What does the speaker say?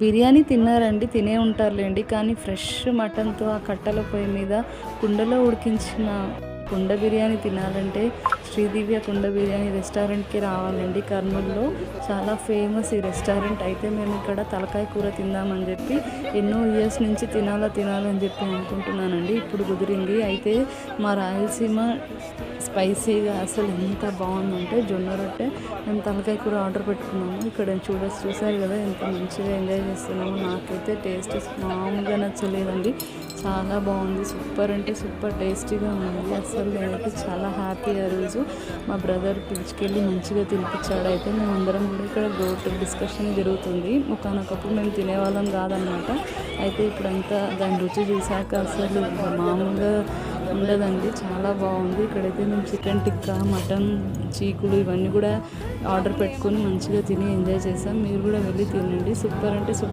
బిర్యానీ తిన్నారండి, తినే ఉంటారులేండి. కానీ ఫ్రెష్ మటన్తో ఆ కట్టెల పొయ్యి మీద కుండలో ఉడికించిన కుండ బిర్యానీ తినాలంటే శ్రీదివ్య కుండ బిర్యానీ రెస్టారెంట్కి రావాలండి. కర్నూలులో చాలా ఫేమస్ ఈ రెస్టారెంట్. అయితే మేము ఇక్కడ తలకాయ కూర తిందామని చెప్పి ఎన్నో ఇయర్స్ నుంచి తినాలని చెప్పి అనుకుంటున్నానండి. ఇప్పుడు కుదిరింది. అయితే మా రాయలసీమ స్పైసీగా అసలు ఎంత బాగుందంటే జొన్న రొట్టె, మేము తలకాయ కూర ఆర్డర్ పెట్టుకున్నాము. ఇక్కడ చూసారు కదా ఎంత మంచిగా ఎంజాయ్ చేస్తున్నాము. నాకైతే టేస్ట్ మామూలుగా నచ్చలేదండి, చాలా బాగుంది. సూపర్ అంటే సూపర్ టేస్టీగా ఉంది. అసలు నేనైతే చాలా హ్యాపీ. ఆ రోజు మా బ్రదర్ పిలుచుకెళ్ళి మంచిగా తినిపించాడు. అయితే మేమందరం కూడా ఇక్కడ గోట్ డిస్కషన్ జరుగుతుంది. ఒకనొకప్పుడు మేము తినేవాళ్ళం కాదనమాట. అయితే ఇప్పుడంతా దాని రుచి చూశాక అసలు మామూలుగా ఉండదండి, చాలా బాగుంది. ఇక్కడైతే మేము చికెన్ టిక్కా, మటన్ చీకులు ఇవన్నీ కూడా ఆర్డర్ పెట్టుకొని మంచిగా తిని ఎంజాయ్ చేసాం. మీరు కూడా వెళ్ళి తినండి. సూపర్ అంటే సూపర్.